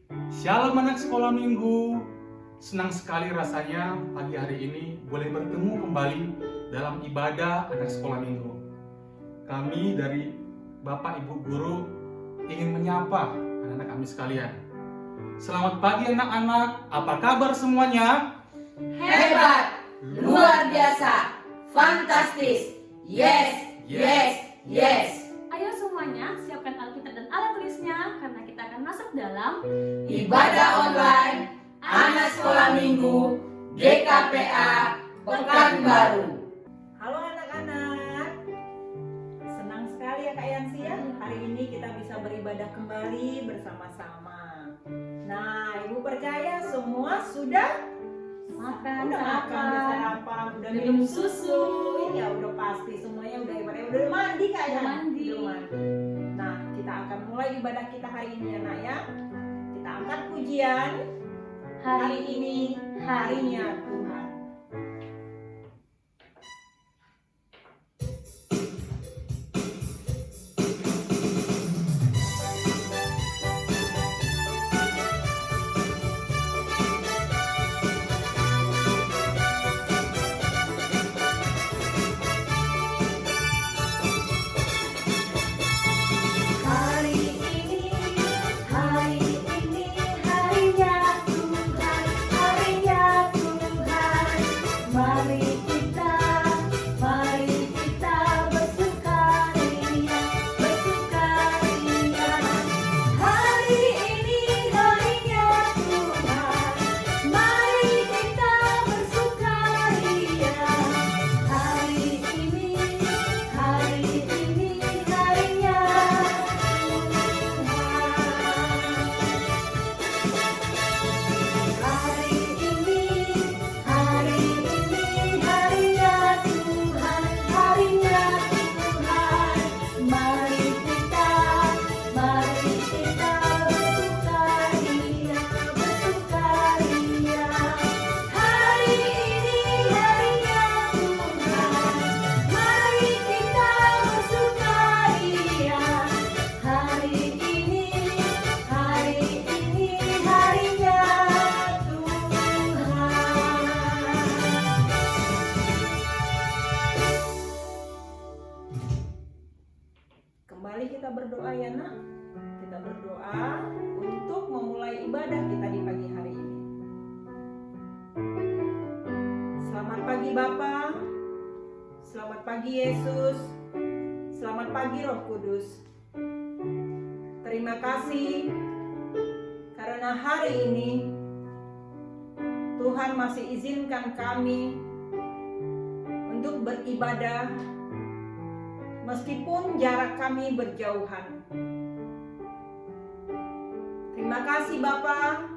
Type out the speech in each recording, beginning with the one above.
Shalom anak sekolah minggu. Senang sekali rasanya pagi hari ini boleh bertemu kembali dalam ibadah anak sekolah minggu. Kami dari Bapak Ibu Guru ingin menyapa anak-anak kami sekalian. Selamat pagi anak-anak, apa kabar semuanya? Hebat, luar biasa, fantastis, yes, yes, yes. Ayo semuanya siapkan Alkitab dan alat tulisnya karena kita akan masuk dalam Ibadah online, anak sekolah minggu, GKPA, Pekanbaru. Halo anak-anak, senang sekali ya Kak Yansi ya. Hari ini kita bisa beribadah kembali bersama-sama. Nah, Ibu percaya semua sudah makan, udah sarapan, udah minum susu. Ya udah pasti semuanya udah mandi kayaknya. Udah mandi. Nah, kita akan mulai ibadah kita hari ini ya Nak ya. Kita angkat pujian. Hari ini harinya Tuhan. Kembali kita berdoa ya Nak. Kita berdoa untuk memulai ibadah kita di pagi hari ini. Selamat pagi Bapa. Selamat pagi Yesus. Selamat pagi Roh Kudus. Terima kasih karena hari ini Tuhan masih izinkan kami untuk beribadah meskipun jarak kami berjauhan. Terima kasih Bapa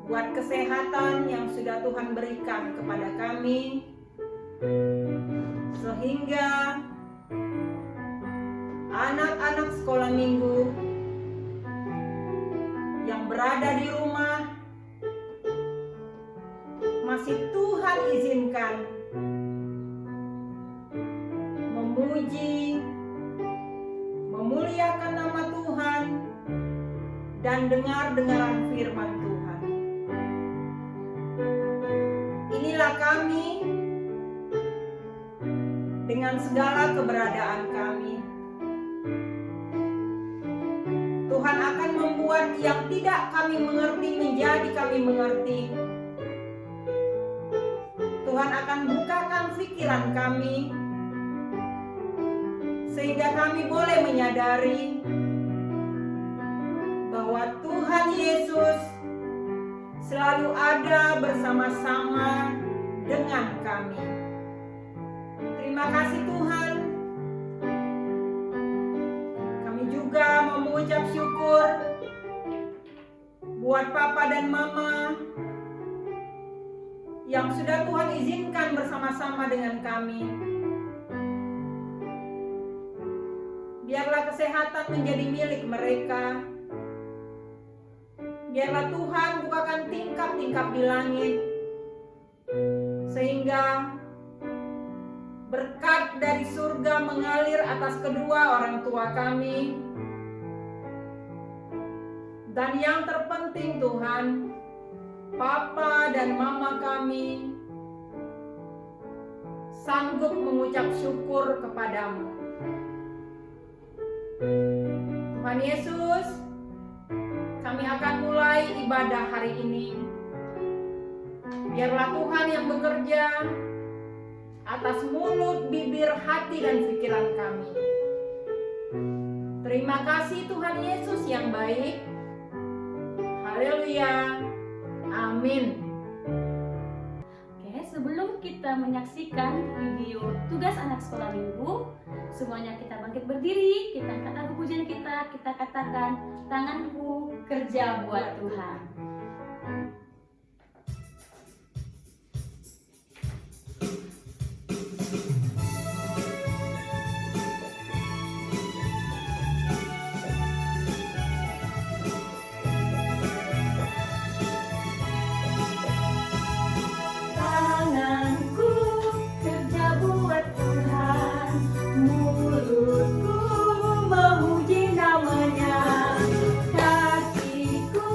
buat kesehatan yang sudah Tuhan berikan kepada kami, sehingga anak-anak sekolah minggu yang berada di rumah masih Tuhan izinkan memuji, memuliakan nama Tuhan, dan dengar-dengaran firman Tuhan. Inilah kami dengan segala keberadaan kami. Tuhan akan membuat yang tidak kami mengerti menjadi kami mengerti. Tuhan akan bukakan pikiran kami sehingga kami boleh menyadari bahwa Tuhan Yesus selalu ada bersama-sama dengan kami. Terima kasih Tuhan. Kami juga mau mengucap syukur buat Papa dan Mama yang sudah Tuhan izinkan bersama-sama dengan kami. Biarlah kesehatan menjadi milik mereka. Biarlah Tuhan bukakan tingkap-tingkap di langit, sehingga berkat dari surga mengalir atas kedua orang tua kami, Dan yang terpenting Tuhan, Papa dan Mama kami sanggup mengucap syukur kepadamu. Tuhan Yesus, kami akan mulai ibadah hari ini. Biarlah Tuhan yang bekerja atas mulut, bibir, hati, dan pikiran kami. Terima kasih Tuhan Yesus yang baik. Haleluya. Amin. Oke, sebelum kita menyaksikan video tugas anak sekolah minggu, semuanya kita bangkit berdiri, kita angkat lagu pujian kita katakan, tanganku kerja buat Tuhan. Tanganku kerja buat Tuhan, mulutku memuji namanya, kakiku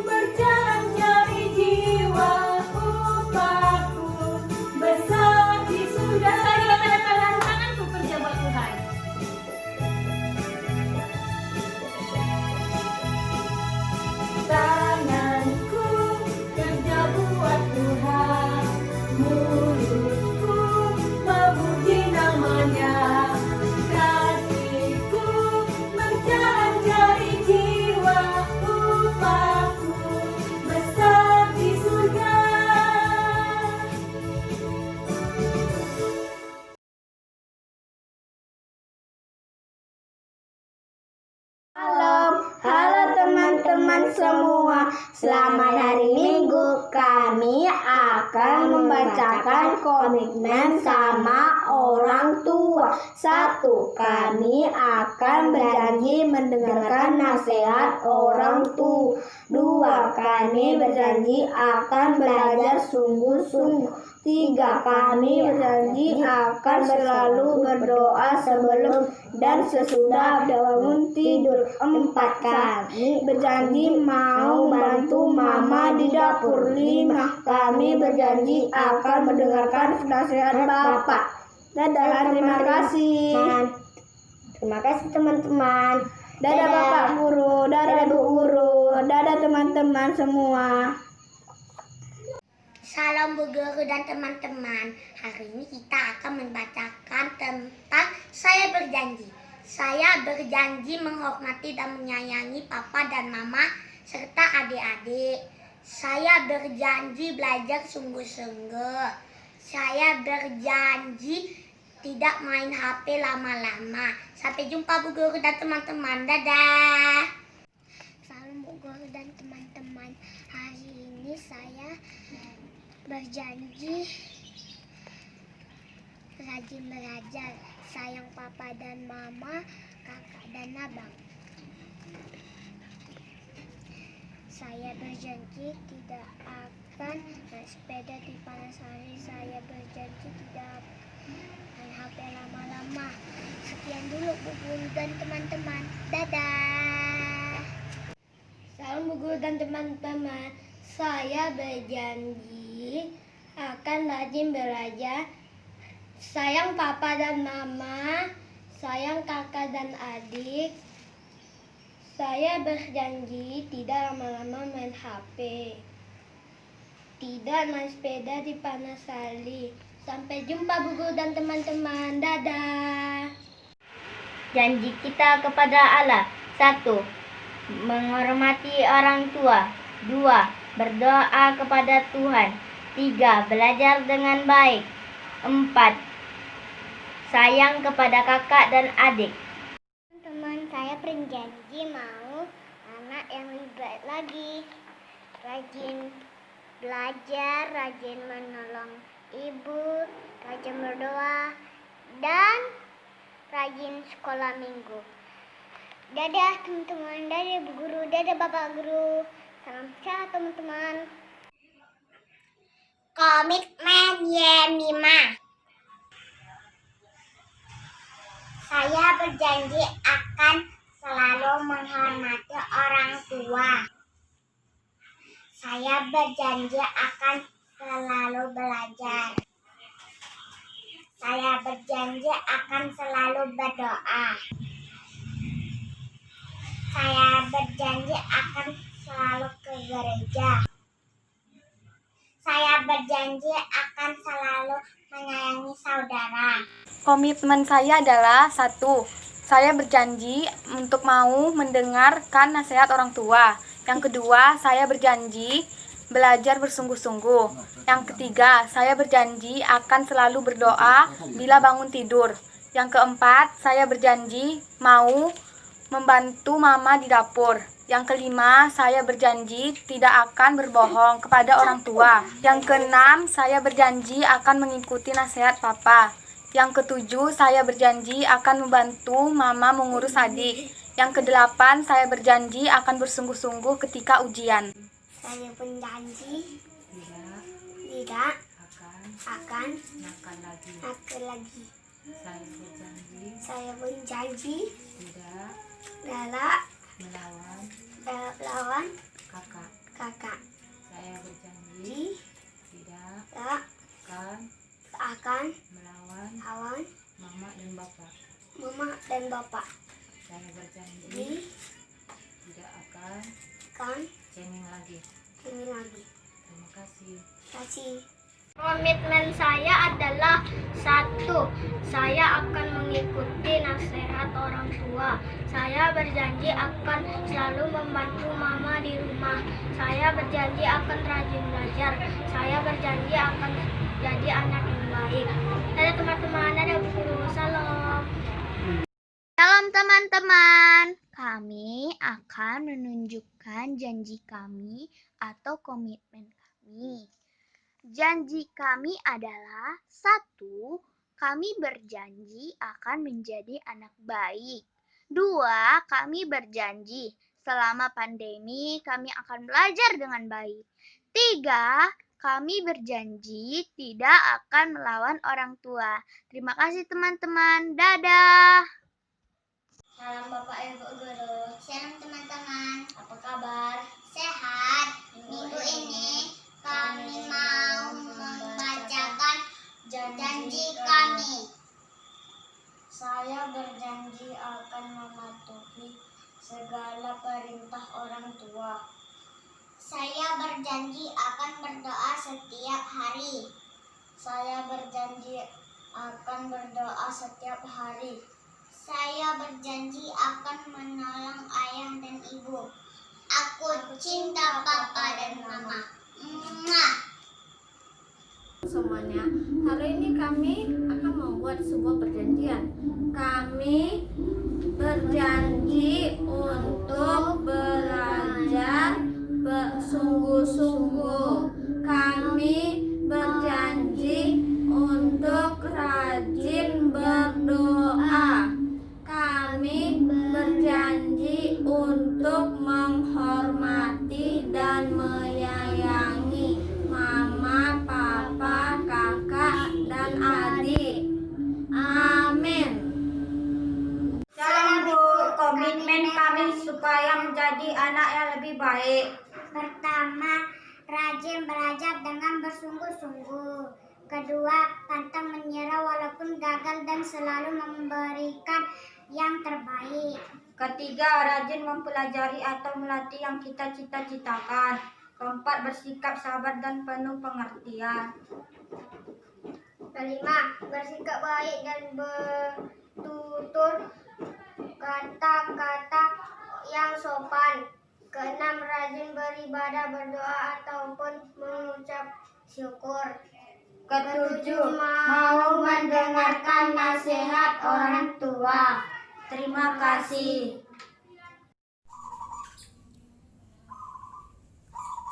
berjalan cari jiwa, upahku besar di surga. Saya katakan tanganku kerja buat Tuhan. Tanganku kerja buat Tuhan, mulutku memuji namanya, kakiku berjalan cari jiwa, upahku besar di surga. Halo teman-teman semua, selamat hari Minggu. Kami akan membacakan komitmen sama orang tua. 1. Kami akan berjanji mendengarkan nasihat orang tua. 2. Kami berjanji akan belajar sungguh-sungguh. 3. Kami berjanji akan selalu berdoa sebelum dan sesudah bangun tidur. 4. Kami berjanji mau bantu mama di dapur. 5. Kami berjanji akan mendengarkan nasihat Bapak. Dadah, terima kasih. Terima kasih teman-teman. Dadah Bapak Guru, dadah Bu Guru, dadah teman-teman semua. Salam Bu Guru dan teman-teman. Hari ini kita akan membacakan tentang saya berjanji. Saya berjanji menghormati dan menyayangi Papa dan Mama serta adik-adik. Saya berjanji belajar sungguh-sungguh. Saya berjanji tidak main HP lama-lama. Sampai jumpa Bu Guru dan teman-teman. Dadah. Salam Bu Guru dan teman-teman. Hari ini saya berjanji rajin belajar, sayang Papa dan Mama, kakak dan abang. Saya berjanji tidak akan naik sepeda di panas hari. Saya berjanji tidak main HP lama-lama. Sekian dulu Bu Guru dan teman-teman. Dadah. Salam Bu Guru dan teman-teman. Saya berjanji akan rajin belajar, sayang Papa dan Mama, sayang kakak dan adik. Saya berjanji tidak lama-lama main HP, tidak naik sepeda di panas hari. Sampai jumpa Bu Guru dan teman-teman. Dadah. Janji kita kepada Allah. 1. Menghormati orang tua. 2. Berdoa kepada Tuhan. 3. Belajar dengan baik. 4. Sayang kepada kakak dan adik. Teman saya berjanji mau anak yang lebih baik lagi, rajin belajar, rajin menolong ibu, rajin berdoa, dan rajin sekolah minggu. Dadah teman-teman, dadah Bu Guru, dadah Bapak Guru. Salam sehat teman-teman. Komitmen Y5. Saya berjanji akan selalu menghormati orang tua. Saya berjanji akan selalu belajar. Saya berjanji akan selalu berdoa. Saya berjanji akan selalu ke gereja. Saya berjanji akan selalu menyayangi saudara. Komitmen saya adalah 1. Saya berjanji untuk mau mendengarkan nasihat orang tua. Yang kedua, saya berjanji belajar bersungguh-sungguh. Yang ketiga, saya berjanji akan selalu berdoa bila bangun tidur. Yang keempat, saya berjanji mau membantu mama di dapur. Yang kelima, saya berjanji tidak akan berbohong kepada orang tua. Yang keenam, saya berjanji akan mengikuti nasihat papa. Yang ketujuh, saya berjanji akan membantu mama mengurus adik. Yang kedelapan, saya berjanji akan bersungguh-sungguh ketika ujian. Saya berjanji tidak akan nakal lagi. Saya berjanji tidak melawan kakak. Saya berjanji tidak akan melawan mama dan bapak. Saya berjanji tidak akan cengeng lagi. Terima kasih. Komitmen saya adalah 1. Saya akan mengikuti nasihat orang tua. Saya berjanji akan selalu membantu mama di rumah. Saya berjanji akan rajin belajar. Saya berjanji akan jadi anak yang baik. Dadah teman-teman, dadah Bu Guru. Salam. Salam teman-teman. Kami akan menunjukkan janji kami atau komitmen kami. Janji kami adalah 1. Kami berjanji akan menjadi anak baik. 2. Kami berjanji selama pandemi kami akan belajar dengan baik. 3. Kami berjanji tidak akan melawan orang tua. Terima kasih teman-teman. Dadah. Salam Bapak Ibu Guru. Salam teman-teman. Apa kabar? Sehat. Minggu ini kami mau membacakan janji kami. Saya berjanji akan mematuhi segala perintah orang tua. Saya berjanji akan berdoa setiap hari. Saya berjanji akan berdoa setiap hari. Saya berjanji akan menolong ayah dan ibu. Aku cinta papa dan mama. Semuanya, hari ini kami akan membuat sebuah perjanjian. Kami berjanji untuk belajar bersungguh-sungguh. Kami berjanji untuk rajin berdoa. Kami berjanji untuk menghormati dan menyayangi mama, papa, kakak, dan adik. Amin. Salam Bu, komitmen kami supaya menjadi anak yang lebih baik. Pertama, rajin belajar dengan bersungguh-sungguh. Kedua, pantang menyerah walaupun gagal dan selalu memberikan yang terbaik. Ketiga, rajin mempelajari atau melatih yang kita cita-citakan. Keempat, bersikap sabar dan penuh pengertian. Kelima, bersikap baik dan bertutur kata-kata yang sopan. Keenam, rajin beribadah, berdoa ataupun mengucap syukur. Ketujuh, mau mendengarkan nasihat orang tua. Terima kasih.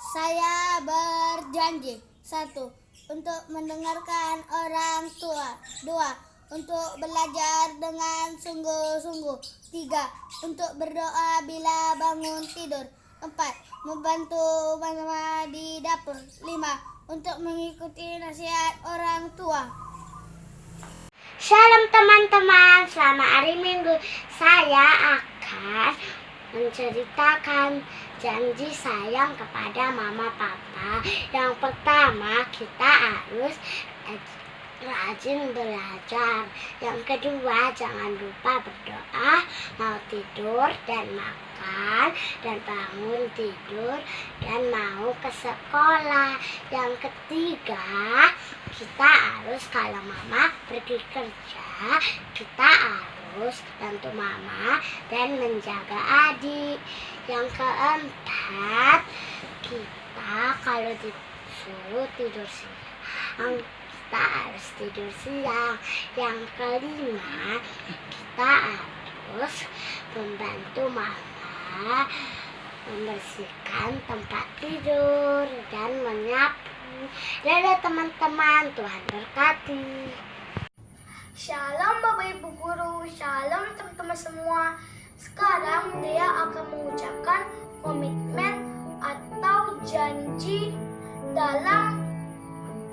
Saya berjanji 1. Untuk mendengarkan orang tua. 2. Untuk belajar dengan sungguh-sungguh. 3. Untuk berdoa bila bangun tidur. 4. Membantu mama di dapur. 5. Untuk mengikuti nasihat orang tua. Shalom teman-teman, selamat hari Minggu. Saya akan menceritakan janji sayang kepada mama papa. Yang pertama, kita harus rajin belajar. Yang kedua, jangan lupa berdoa, mau tidur dan makan, dan bangun tidur dan mau ke sekolah. Yang ketiga, kita harus kalau mama pergi kerja, kita harus bantu mama dan menjaga adik. Yang keempat, kita kalau disuruh tidur siang, kita harus tidur siang. Yang kelima, kita harus membantu mama membersihkan tempat tidur dan menyapu. Dadah teman-teman, Tuhan berkati. Shalom Bapak Ibu Guru, shalom teman-teman semua. Sekarang Dea akan mengucapkan komitmen atau janji dalam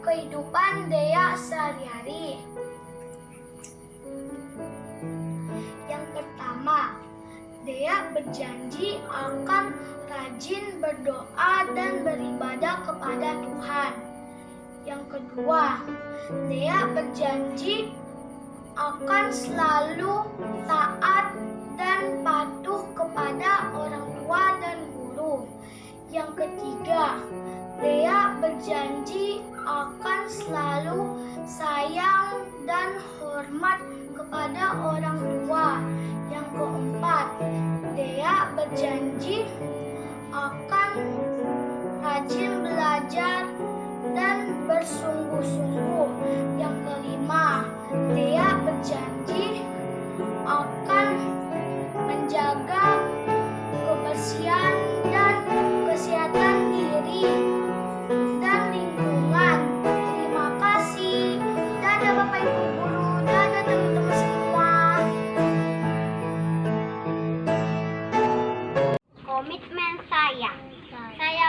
kehidupan Dea sehari-hari. Yang pertama, Dea berjanji akan rajin berdoa dan beribadah kepada Tuhan. Yang kedua, Dea berjanji akan selalu taat dan patuh kepada orang tua dan guru. Yang ketiga, Dea berjanji akan selalu sayang dan hormat kepada orang tua. Yang keempat, Dea berjanji akan rajin belajar dan bersungguh-sungguh. Yang kelima, Dea berjanji akan menjaga kebersihan dan kesehatan diri dan lingkungan. Terima kasih. Dadah Bapak Ibu Guru, dadah teman-teman semua. Komitmen saya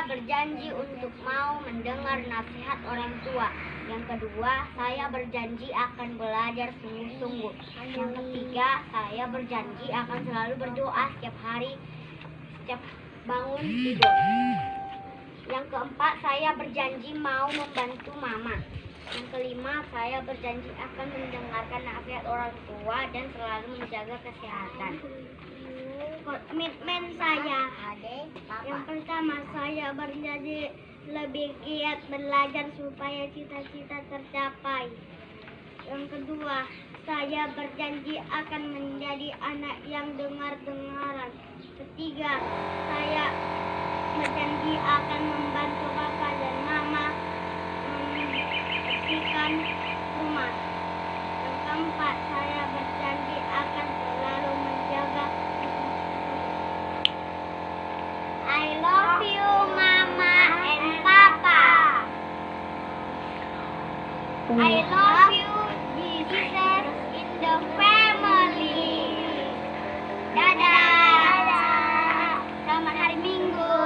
berjanji untuk mau mendengar nasihat orang tua. Yang kedua, saya berjanji akan belajar sungguh-sungguh. Yang ketiga, saya berjanji akan selalu berdoa setiap hari, setiap bangun tidur. Yang keempat, saya berjanji mau membantu mama. Yang kelima, saya berjanji akan mendengarkan nasihat orang tua dan selalu menjaga kesehatan. Komitmen saya, yang pertama, saya berjanji lebih giat belajar supaya cita-cita tercapai. Yang kedua, saya berjanji akan menjadi anak yang dengar-dengaran. Ketiga, saya berjanji akan membantu papa dan mama membersihkan rumah. Yang keempat, saya berjanji akan selalu menjaga. I love you, Mama and Papa. I love you, Jesus in the family. Dadah. Selamat hari Minggu.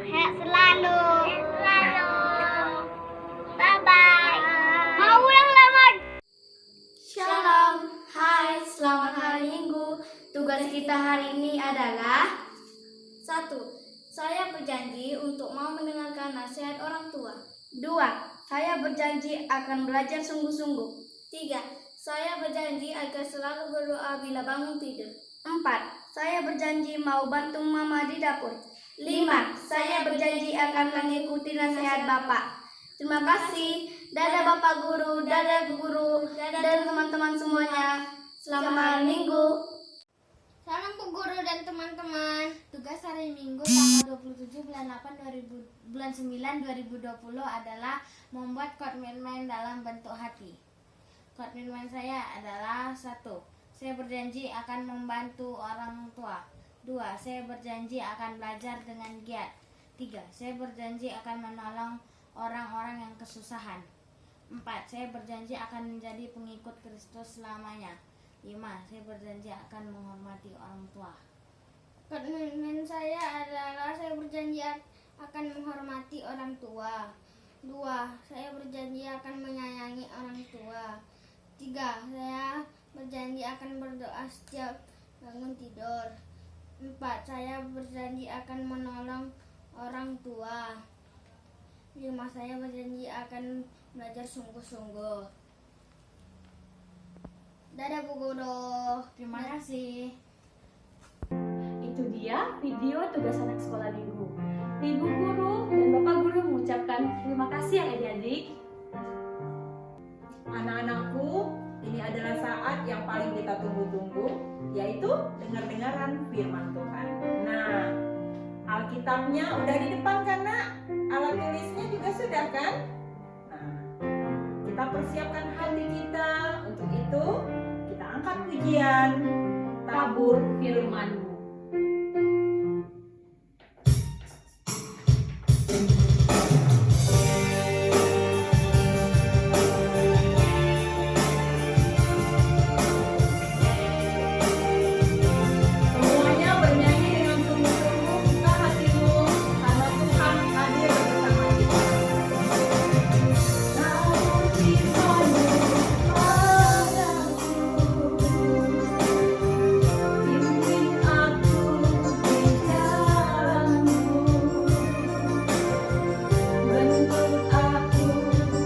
Sehat selalu. Bye-bye. Mau ulang lama. Shalom, hai, selamat hari Minggu. Tugas kita hari ini adalah 1. Saya berjanji untuk mau mendengarkan nasihat orang tua. 2. Saya berjanji akan belajar sungguh-sungguh. 3. Saya berjanji agar selalu berdoa bila bangun tidur. 4. Saya berjanji mau bantu mama di dapur. 5. Saya berjanji akan mengikuti nasihat Bapak. Terima kasih. Dadah Bapak Guru, dadah Guru, dan teman-teman semuanya. Selamat hari Minggu. Salam Bu Guru dan teman-teman. Tugas hari Minggu tanggal 27 bulan 9 2020 adalah membuat komitmen dalam bentuk hati. Komitmen saya adalah 1. Saya berjanji akan membantu orang tua. 2. Saya berjanji akan belajar dengan giat. 3. Saya berjanji akan menolong orang-orang yang kesusahan. 4. Saya berjanji akan menjadi pengikut Kristus selamanya. 5. Saya berjanji akan menghormati orang tua. Komitmen saya adalah saya berjanji akan menghormati orang tua. 2. Saya berjanji akan menyayangi orang tua. 3. Saya berjanji akan berdoa setiap bangun tidur. 4. Saya berjanji akan menolong orang tua. 5. Saya berjanji akan belajar sungguh-sungguh. Dadah Bu Guru. Terima kasih. Itu dia video tugas anak sekolah minggu. Ibu guru dan Bapak guru mengucapkan terima kasih ya adik-adik. Anak-anakku, ini adalah saat yang paling kita tunggu-tunggu, yaitu dengar-dengaran firman Tuhan. Nah, Alkitabnya udah di depan kan, Nak? Alat tulisnya juga sudah kan? Nah, kita persiapkan hati kita. Untuk itu, kita angkat pujian Tabur firman-Mu. Semuanya bernyanyi dengan sungguh-sungguh, buka hatimu, karena Tuhan hadir bersama kita. Tabur firman-Mu padaku, bimbing aku di jalan-Mu, bentuk aku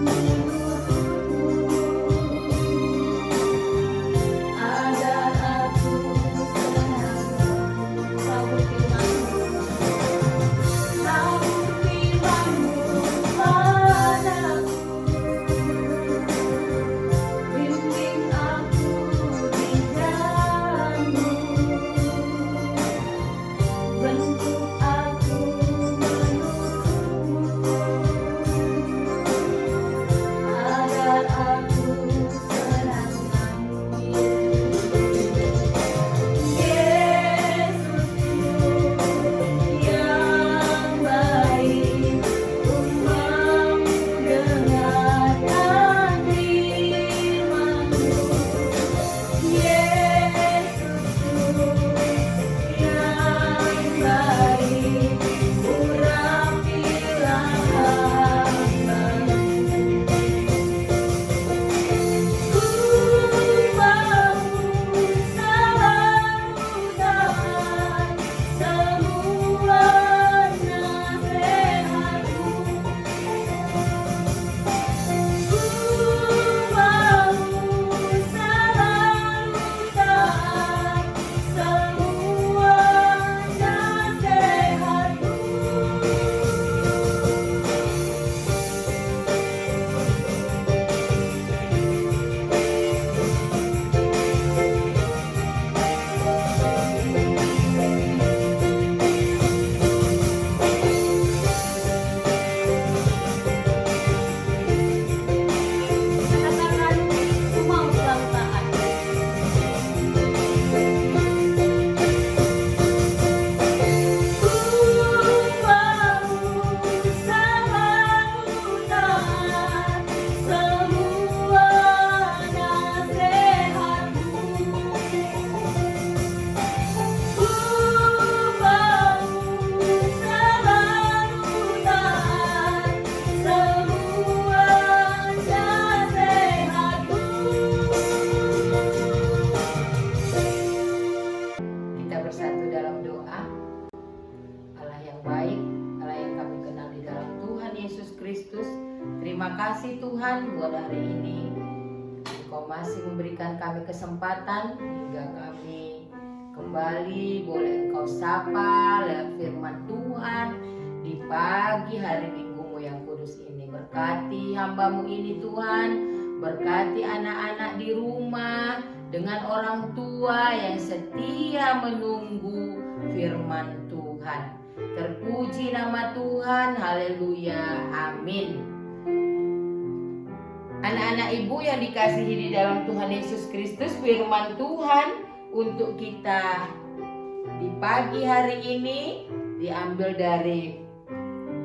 menurut-Mu, agar aku senang. Tabur firman-Mu, tabur firman-Mu padaku, bimbing aku di jalan-Mu, bentuk aku menurut-Mu, agar aku senang Yesusku yang baik, Umatmu dengarkan firman-Mu. Yesusku yang baik, urapilah hamba-Mu. Ku mau selalu taat semua nasihat-Mu. Ku mau selalu taat semua nasihat-Mu. Katakan, ku mau selalu taat. Ku mau selalu taat semua nasihat-Mu. Ku mau selalu taat semua nasihat-Mu. Kita bersatu dalam doa. Allah yang baik, Allah yang kami kenal di dalam Tuhan Yesus Kristus. Terima kasih Tuhan buat hari ini. Engkau masih memberikan kami kesempatan hingga kami kembali boleh Engkau sapa lewat firman Tuhan di pagi hari Minggu-Mu yang kudus ini. Berkati hamba-Mu ini Tuhan, berkati anak-anak di rumah dengan orang tua yang setia menunggu firman Tuhan. Terpuji nama Tuhan, haleluya, amin. Anak-anak ibu yang dikasihi di dalam Tuhan Yesus Kristus, firman Tuhan untuk kita di pagi hari ini diambil dari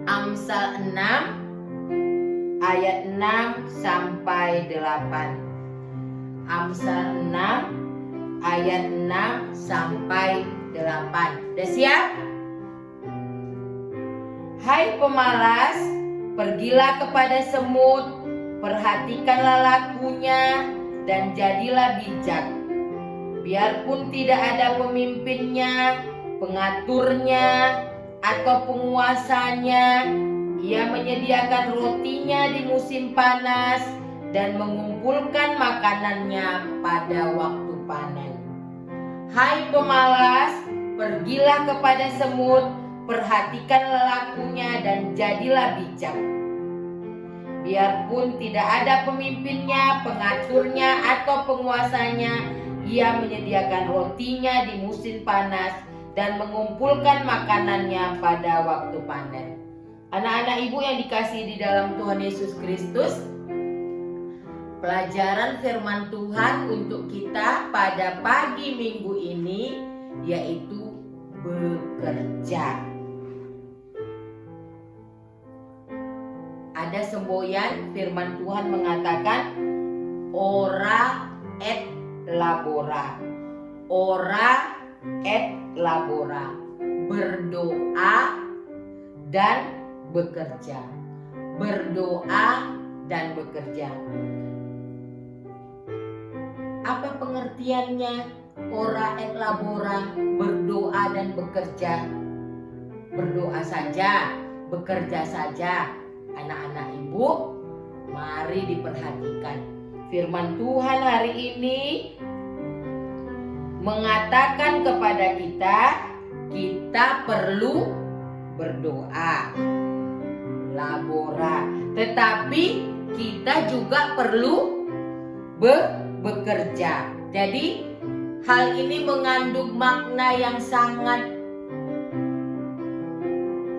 Amsal 6 ayat 6 sampai 8. Amsal 6 ayat 6 sampai 8. Udah siap? Hai pemalas, Pergilah kepada semut, perhatikanlah lakunya, dan jadilah bijak. Biarpun tidak ada pemimpinnya, pengaturnya, atau penguasanya, ia menyediakan rotinya di musim panas dan mengumpulkan makanannya pada waktu panen. Hai pemalas, pergilah kepada semut, perhatikanlah lakunya, dan jadilah bijak. Biarpun tidak ada pemimpinnya, pengaturnya, atau penguasanya, ia menyediakan rotinya di musim panas dan mengumpulkan makanannya pada waktu panen. Anak-anak ibu yang dikasihi di dalam Tuhan Yesus Kristus, pelajaran firman Tuhan untuk kita pada pagi minggu ini yaitu bekerja. Ada semboyan firman Tuhan mengatakan ora et labora. Ora et labora. Berdoa dan bekerja. Berdoa dan bekerja. Apa pengertiannya? Ora et labora, berdoa dan bekerja. Berdoa saja, bekerja saja. Anak-anak ibu, mari diperhatikan. Firman Tuhan hari ini mengatakan kepada kita perlu berdoa, labora, tetapi kita juga perlu bekerja. Jadi hal ini mengandung makna yang sangat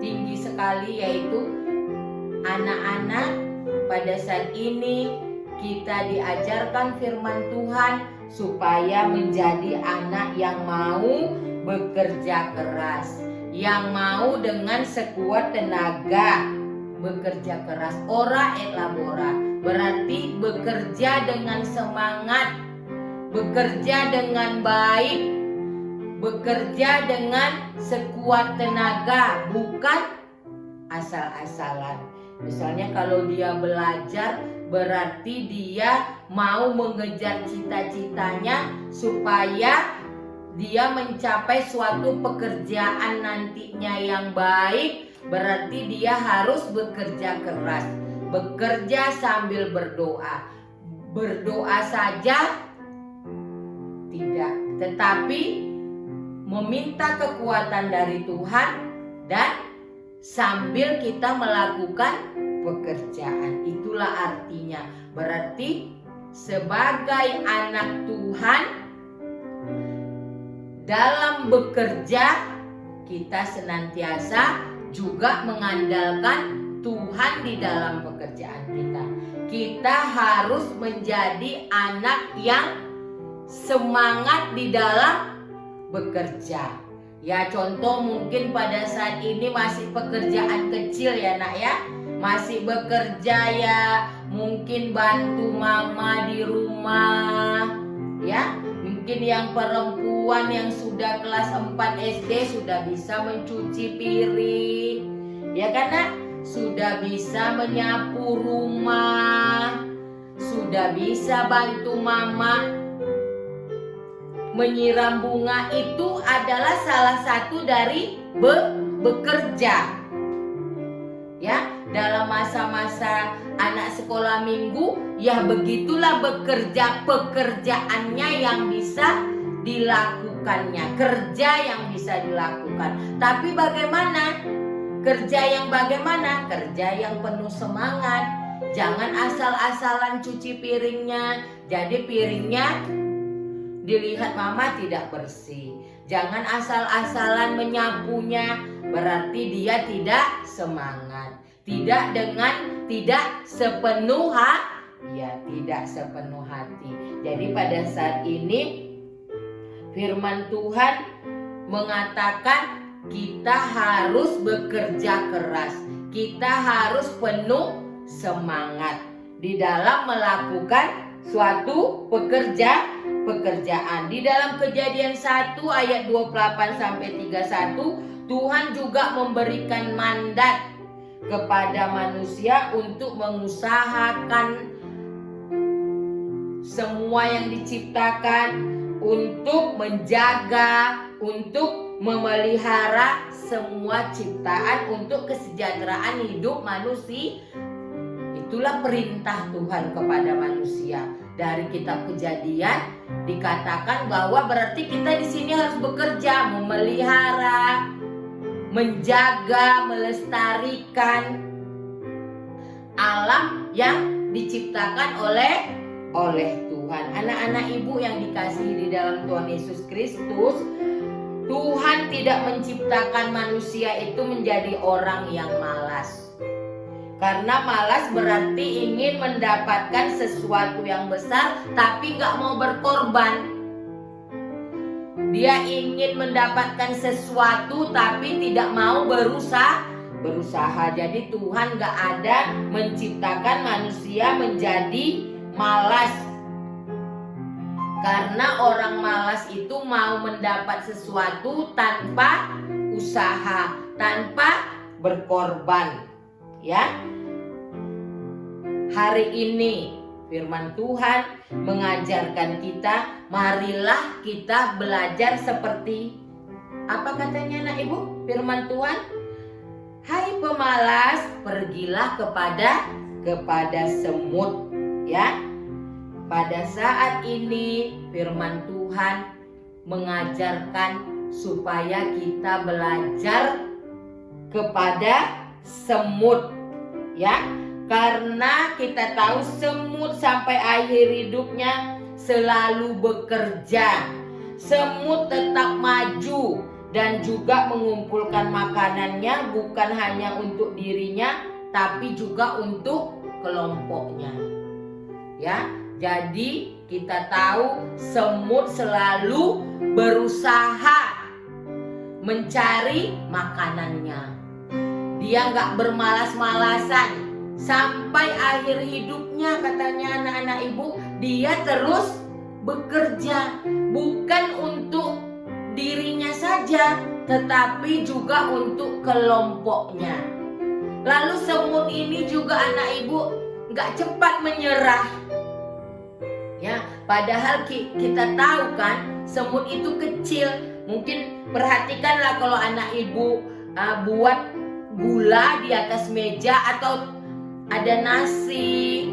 tinggi sekali, yaitu anak-anak pada saat ini kita diajarkan firman Tuhan supaya menjadi anak yang mau bekerja keras, yang mau dengan sekuat tenaga bekerja keras. Ora et labora berarti bekerja dengan semangat, bekerja dengan baik, bekerja dengan sekuat tenaga, bukan asal-asalan. Misalnya kalau dia belajar, berarti dia mau mengejar cita-citanya supaya dia mencapai suatu pekerjaan nantinya yang baik. Berarti dia harus bekerja keras, bekerja sambil berdoa. Berdoa saja tidak, tetapi meminta kekuatan dari Tuhan dan sambil kita melakukan pekerjaan. Itulah artinya. Berarti sebagai anak Tuhan, dalam bekerja kita senantiasa juga mengandalkan Tuhan di dalam pekerjaan kita. Kita harus menjadi anak yang semangat di dalam bekerja. Ya, contoh mungkin pada saat ini masih pekerjaan kecil ya nak ya, masih bekerja ya, mungkin bantu mama di rumah ya. Mungkin yang perempuan yang sudah kelas 4 SD sudah bisa mencuci piring ya kan nak, sudah bisa menyapu rumah, sudah bisa bantu mama menyiram bunga. Itu adalah salah satu dari bekerja. Ya, dalam masa-masa anak sekolah minggu, ya begitulah bekerja, pekerjaannya yang bisa dilakukannya, kerja yang bisa dilakukan. Tapi bagaimana? Kerja yang bagaimana? Kerja yang penuh semangat. Jangan asal-asalan cuci piringnya. Jadi piringnya dilihat mama tidak bersih. Jangan asal-asalan menyapunya, berarti dia tidak semangat. Tidak sepenuh hati. Jadi pada saat ini firman Tuhan mengatakan kita harus bekerja keras. Kita harus penuh semangat di dalam melakukan suatu pekerjaan. Di dalam Kejadian 1 ayat 28 sampai 31, Tuhan juga memberikan mandat kepada manusia untuk mengusahakan semua yang diciptakan, untuk menjaga, untuk memelihara semua ciptaan untuk kesejahteraan hidup manusia. Itulah perintah Tuhan kepada manusia. Dari kitab Kejadian dikatakan bahwa berarti kita di sini harus bekerja, memelihara, menjaga, melestarikan alam yang diciptakan oleh Tuhan. Anak-anak ibu yang dikasihi di dalam Tuhan Yesus Kristus, Tuhan tidak menciptakan manusia itu menjadi orang yang malas. Karena malas berarti ingin mendapatkan sesuatu yang besar tapi gak mau berkorban. Dia ingin mendapatkan sesuatu tapi tidak mau berusaha. Jadi Tuhan gak ada menciptakan manusia menjadi malas. Karena orang malas itu mau mendapat sesuatu tanpa usaha, tanpa berkorban. Ya, hari ini firman Tuhan mengajarkan kita, marilah kita belajar seperti apa katanya anak ibu? Firman Tuhan, hai pemalas, pergilah kepada semut. Ya, pada saat ini firman Tuhan mengajarkan supaya kita belajar kepada semut, ya, karena kita tahu semut sampai akhir hidupnya selalu bekerja. Semut tetap maju dan juga mengumpulkan makanannya bukan hanya untuk dirinya tapi juga untuk kelompoknya. Ya, jadi kita tahu semut selalu berusaha mencari makanannya. Dia nggak bermalas-malasan sampai akhir hidupnya, katanya anak-anak ibu, dia terus bekerja bukan untuk dirinya saja tetapi juga untuk kelompoknya. Lalu semut ini juga anak ibu nggak cepat menyerah. Ya, padahal kita tahu kan semut itu kecil. Mungkin perhatikanlah kalau anak ibu buat gula di atas meja atau ada nasi,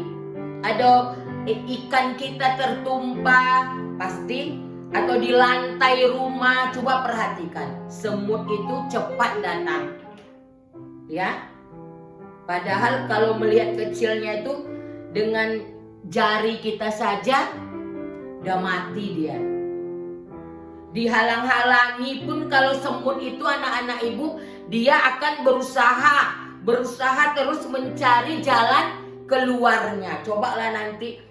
ada ikan kita tertumpah pasti, atau di lantai rumah, coba perhatikan semut itu cepat datang. Ya, padahal kalau melihat kecilnya itu dengan jari kita saja udah mati dia. Dihalang-halangi pun kalau semut itu anak-anak ibu, dia akan berusaha terus mencari jalan keluarnya. Cobalah nanti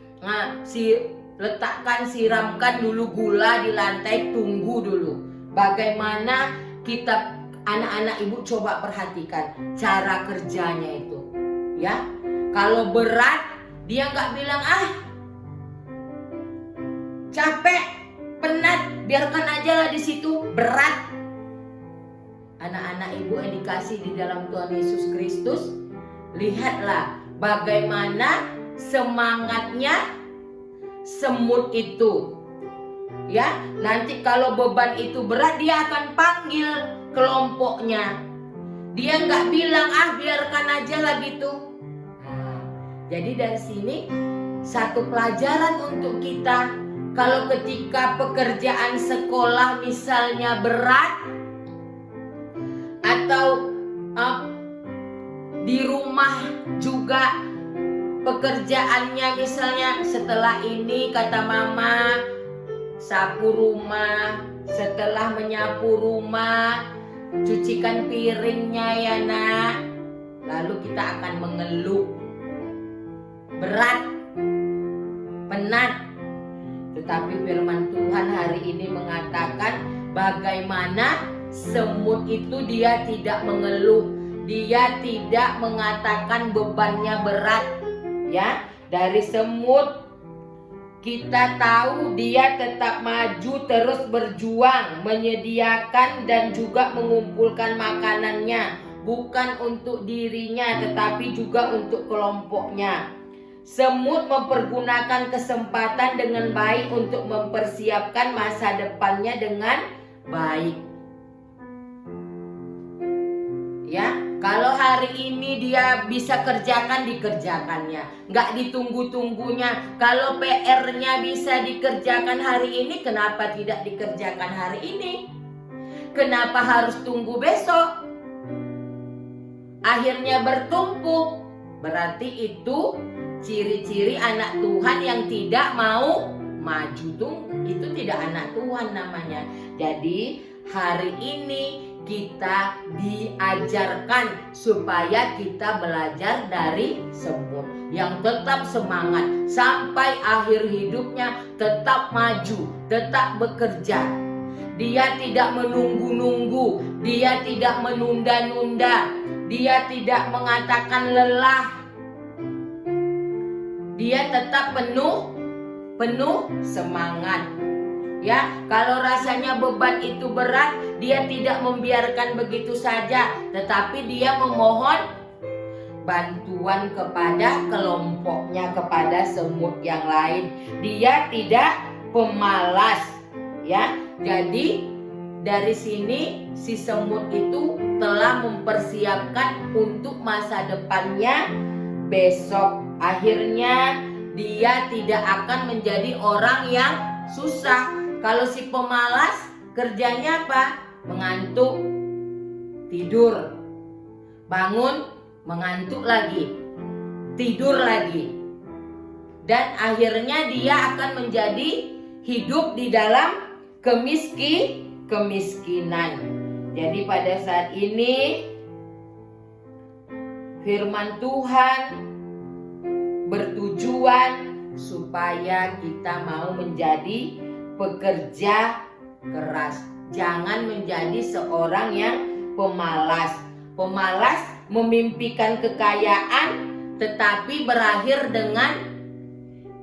siramkan dulu gula di lantai, tunggu dulu. Bagaimana kita anak-anak ibu coba perhatikan cara kerjanya itu. Ya, kalau berat dia nggak bilang capek, penat, biarkan aja lah di situ, berat. Anak-anak ibu yang dikasih di dalam Tuhan Yesus Kristus, lihatlah bagaimana semangatnya semut itu. Ya, nanti kalau beban itu berat dia akan panggil kelompoknya. Dia nggak bilang biarkan aja lah gitu. Jadi dari sini satu pelajaran untuk kita. Kalau ketika pekerjaan sekolah misalnya berat, atau di rumah juga pekerjaannya misalnya setelah ini kata mama sapu rumah, setelah menyapu rumah cucikan piringnya ya nak, lalu kita akan mengeluh berat, penat. Tetapi firman Tuhan hari ini mengatakan bagaimana semut itu dia tidak mengeluh, dia tidak mengatakan bebannya berat. Ya, dari semut kita tahu dia tetap maju terus berjuang menyediakan dan juga mengumpulkan makanannya bukan untuk dirinya tetapi juga untuk kelompoknya. Semut mempergunakan kesempatan dengan baik untuk mempersiapkan masa depannya dengan baik. Ya, kalau hari ini dia bisa kerjakan, dikerjakannya, nggak ditunggu-tunggunya. Kalau PR-nya bisa dikerjakan hari ini, kenapa tidak dikerjakan hari ini? Kenapa harus tunggu besok? Akhirnya bertumpuk. Berarti itu ciri-ciri anak Tuhan yang tidak mau maju. Itu tidak anak Tuhan namanya. Jadi hari ini kita diajarkan supaya kita belajar dari semut yang tetap semangat sampai akhir hidupnya, tetap maju, tetap bekerja. Dia tidak menunggu-nunggu, dia tidak menunda-nunda, dia tidak mengatakan lelah. Dia tetap penuh semangat. Ya, kalau rasanya beban itu berat, dia tidak membiarkan begitu saja, tetapi dia memohon bantuan kepada kelompoknya, kepada semut yang lain. Dia tidak pemalas, ya. Jadi dari sini si semut itu telah mempersiapkan untuk masa depannya besok. Akhirnya dia tidak akan menjadi orang yang susah. Kalau si pemalas kerjanya apa? Mengantuk, tidur, bangun, mengantuk lagi, tidur lagi. Dan akhirnya dia akan menjadi hidup di dalam kemiskinan. Jadi pada saat ini firman Tuhan bertujuan supaya kita mau menjadi pekerja keras. Jangan menjadi seorang yang pemalas. Pemalas memimpikan kekayaan tetapi berakhir dengan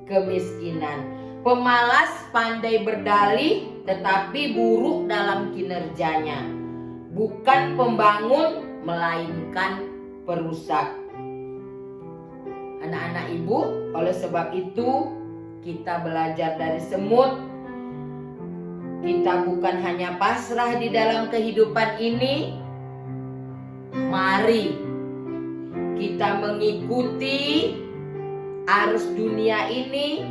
kemiskinan. Pemalas pandai berdalih tetapi buruk dalam kinerjanya. Bukan pembangun melainkan perusak. Anak-anak ibu, oleh sebab itu kita belajar dari semut. Kita bukan hanya pasrah di dalam kehidupan ini. Mari kita mengikuti arus dunia ini.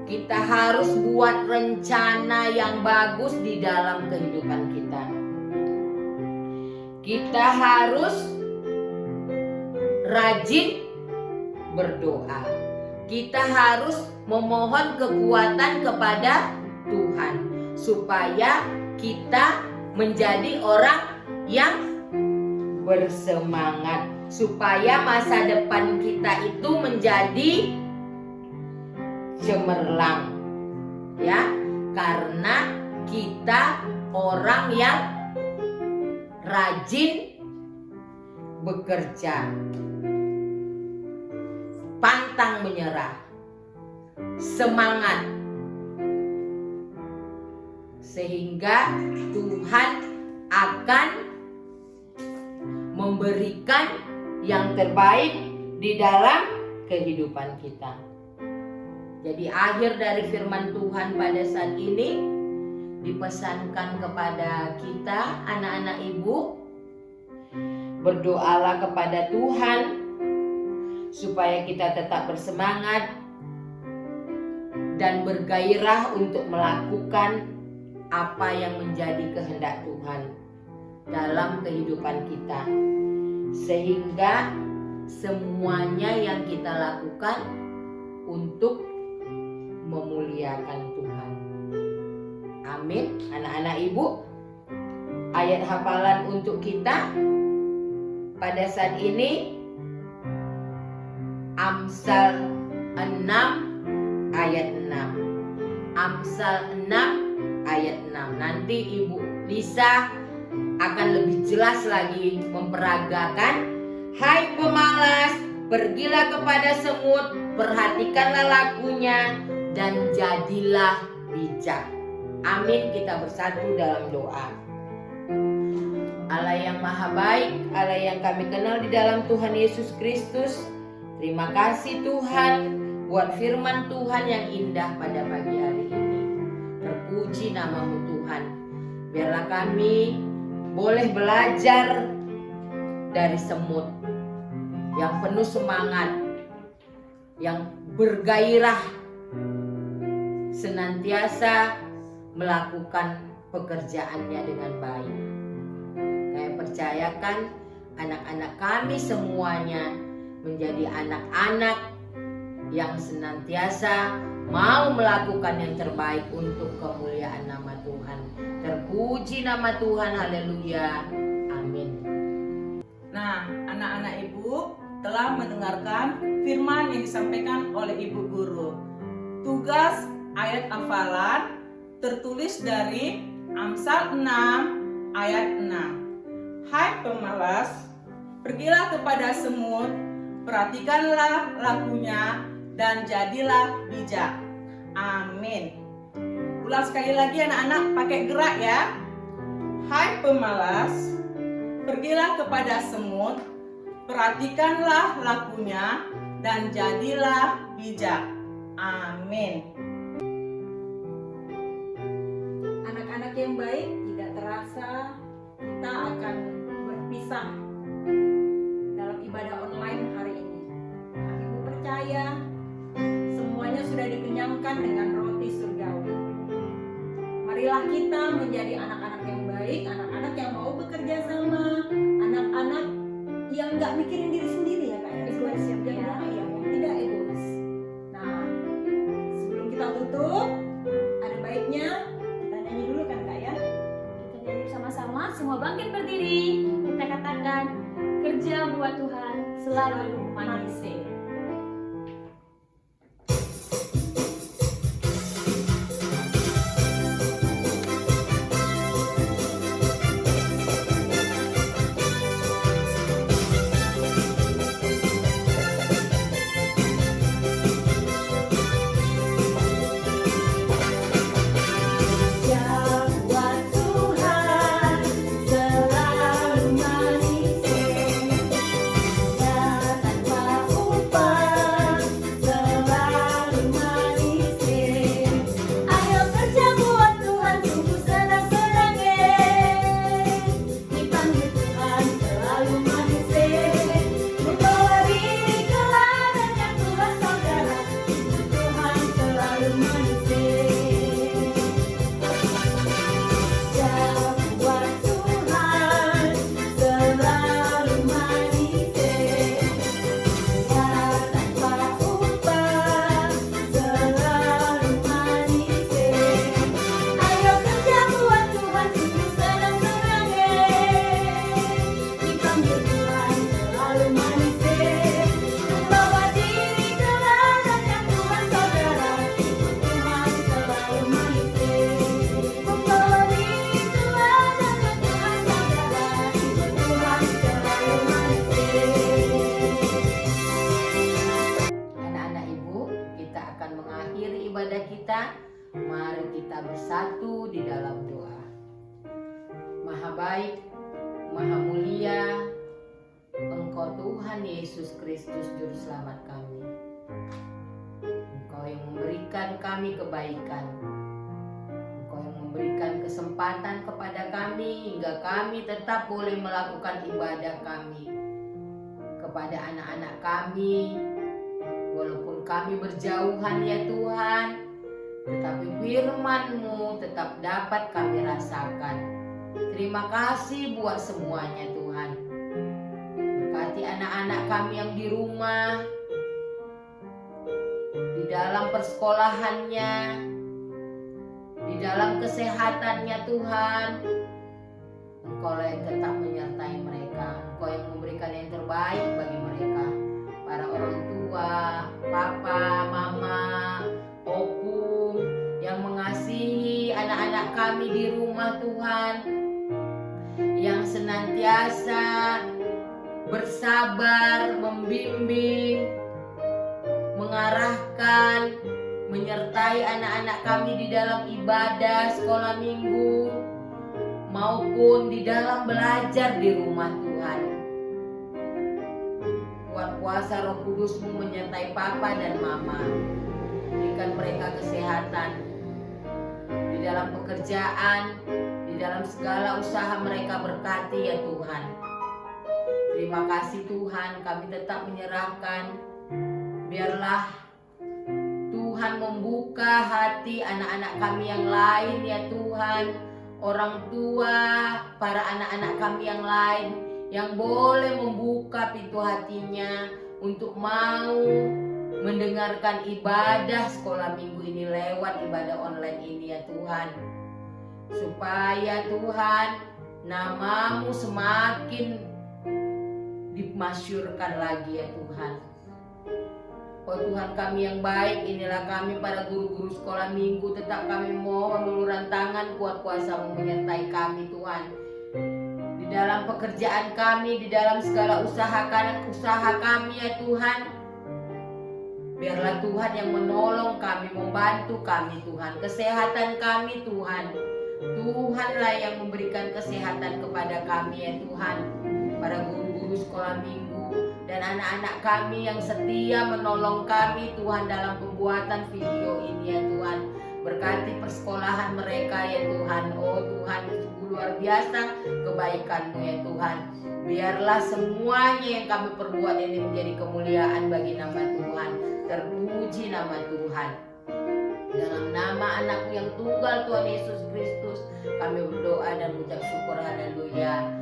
Kita harus buat rencana yang bagus di dalam kehidupan kita. Kita harus rajin berdoa. Kita harus memohon kekuatan kepada Tuhan supaya kita menjadi orang yang bersemangat, supaya masa depan kita itu menjadi cemerlang, ya, karena kita orang yang rajin bekerja, pantang menyerah, semangat, sehingga Tuhan akan memberikan yang terbaik di dalam kehidupan kita. Jadi akhir dari firman Tuhan pada saat ini dipesankan kepada kita anak-anak ibu, berdoalah kepada Tuhan supaya kita tetap bersemangat dan bergairah untuk melakukan apa yang menjadi kehendak Tuhan dalam kehidupan kita, sehingga semuanya yang kita lakukan untuk memuliakan Tuhan. Amin. Anak-anak ibu, ayat hafalan untuk kita pada saat ini Amsal 6 ayat 6. Amsal 6 ayat 6. Nanti Ibu Lisa akan lebih jelas lagi memperagakan. Hai pemalas, pergilah kepada semut, perhatikanlah lakunya, dan jadilah bijak. Amin. Kita bersatu dalam doa. Allah yang maha baik, Allah yang kami kenal di dalam Tuhan Yesus Kristus, terima kasih Tuhan buat firman Tuhan yang indah pada pagi hari ini. Terpuji namamu Tuhan. Biarlah kami boleh belajar dari semut yang penuh semangat, yang bergairah, senantiasa melakukan pekerjaannya dengan baik. Kami percayakan anak-anak kami semuanya menjadi anak-anak yang senantiasa mau melakukan yang terbaik untuk kemuliaan nama Tuhan. Terpuji nama Tuhan, haleluya, amin. Nah, anak-anak ibu telah mendengarkan firman yang disampaikan oleh ibu guru. Tugas ayat hafalan tertulis dari Amsal 6 ayat 6. Hai pemalas, pergilah kepada semut, perhatikanlah lakunya, dan jadilah bijak. Amin. Ulang sekali lagi anak-anak, pakai gerak ya. Hai pemalas, pergilah kepada semut, perhatikanlah lakunya, dan jadilah bijak. Amin. Anak-anak yang baik, tidak terasa kita akan berpisah dalam ibadah online hari ini. Nah, ibu percaya semuanya sudah dikenyangkan dengan roti surgawi. Marilah kita menjadi anak-anak yang baik, anak-anak yang mau bekerja sama, anak-anak yang nggak mikirin diri sendiri ya Kak. Egois yang tidak egois. Nah, sebelum kita tutup, ada baiknya kita nyanyi dulu kan Kak ya? Kita nyanyi bersama-sama, semua bangkit berdiri. Kita katakan, kerja buat Tuhan selalu manis. Mari kita bersatu di dalam doa. Maha baik, maha mulia, Engkau Tuhan Yesus Kristus Juru Selamat kami. Engkau yang memberikan kami kebaikan. Engkau yang memberikan kesempatan kepada kami hingga kami tetap boleh melakukan ibadah kami kepada anak-anak kami. Walaupun kami berjauhan ya Tuhan, tetapi firman-Mu tetap dapat kami rasakan. Terima kasih buat semuanya Tuhan. Berkati anak-anak kami yang di rumah, di dalam persekolahannya, di dalam kesehatannya Tuhan. Engkau yang tetap menyertai mereka. Engkau yang memberikan yang terbaik bagi mereka. Para orang tua, papa, mama, opung yang mengasihi anak-anak kami di rumah Tuhan, yang senantiasa bersabar, membimbing, mengarahkan, menyertai anak-anak kami di dalam ibadah sekolah minggu. maupun di dalam belajar di rumah Tuhan. Kuat kuasa Roh Kudus-Mu menyertai Papa dan Mama. Berikan mereka kesehatan di dalam pekerjaan, di dalam segala usaha mereka, berkati ya Tuhan. Terima kasih Tuhan, kami tetap menyerahkan. Biarlah Tuhan membuka hati anak-anak kami yang lain ya Tuhan. Orang tua, para anak-anak kami yang lain yang boleh membuka pintu hatinya untuk mau mendengarkan ibadah sekolah minggu ini lewat ibadah online ini ya Tuhan. Supaya Tuhan, nama-Mu semakin dimasyurkan lagi ya Tuhan. Oh Tuhan kami yang baik, inilah kami para guru-guru sekolah minggu. Tetap kami mohon uluran tangan kuat kuasa-Mu menyertai kami Tuhan. Di dalam pekerjaan kami, di dalam segala usaha kami ya Tuhan. Biarlah Tuhan yang menolong kami, membantu kami Tuhan. Kesehatan kami Tuhan. Tuhanlah yang memberikan kesehatan kepada kami ya Tuhan. Para guru-guru sekolah minggu dan anak-anak kami yang setia menolong kami Tuhan dalam pembuatan video ini ya Tuhan. Berkati persekolahan mereka ya Tuhan. Oh Tuhan, sungguh luar biasa kebaikan-Mu ya Tuhan. Biarlah semuanya yang kami perbuat ini menjadi kemuliaan bagi nama Tuhan. Terpuji nama Tuhan. Dalam nama Anak-Mu yang tunggal Tuhan Yesus Kristus, kami berdoa dan mengucap syukur. Haleluya.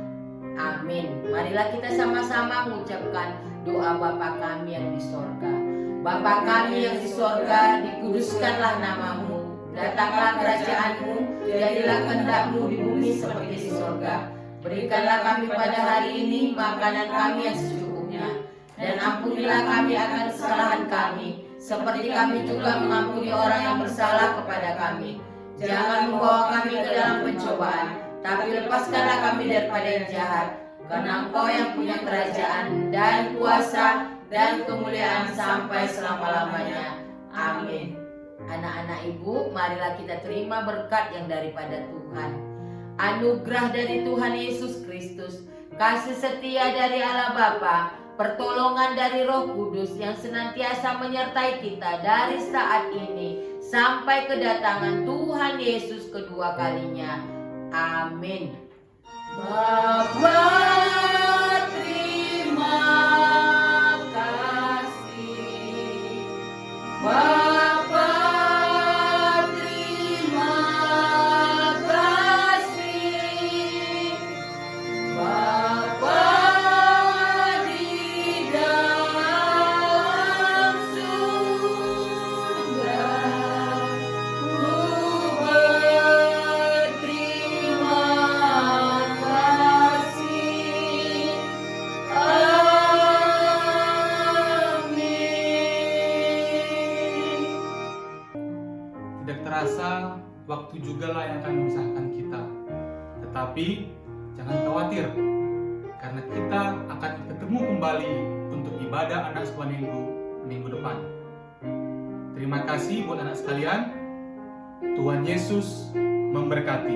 Amin. Marilah kita sama-sama mengucapkan doa Bapa kami yang di sorga. Bapa kami yang di sorga, dikuduskanlah nama-Mu. Datanglah kerajaan-Mu, jadilah kehendak-Mu di bumi seperti di sorga. Berikanlah kami pada hari ini makanan kami yang secukupnya. Dan ampunilah kami akan kesalahan kami, seperti kami juga mengampuni orang yang bersalah kepada kami. Jangan membawa kami ke dalam pencobaan, tapi lepaskanlah kami daripada yang jahat. Karena Engkau yang punya kerajaan dan kuasa dan kemuliaan sampai selama-lamanya. Amin. Anak-anak Ibu, marilah kita terima berkat yang daripada Tuhan. Anugerah dari Tuhan Yesus Kristus, kasih setia dari Allah Bapa, pertolongan dari Roh Kudus yang senantiasa menyertai kita dari saat ini sampai kedatangan Tuhan Yesus kedua kalinya. Amin. Bapa, terima kasih. Bapa, terima kasih. Bapa di dalam surga, ku berterima kasih. Amin. Tidak terasa waktu jugalah yang akan memisahkan kita. Tetapi jangan khawatir, karena kita akan ketemu kembali untuk ibadah anak sekolah minggu depan. Terima kasih buat anak sekalian. Tuhan Yesus memberkati.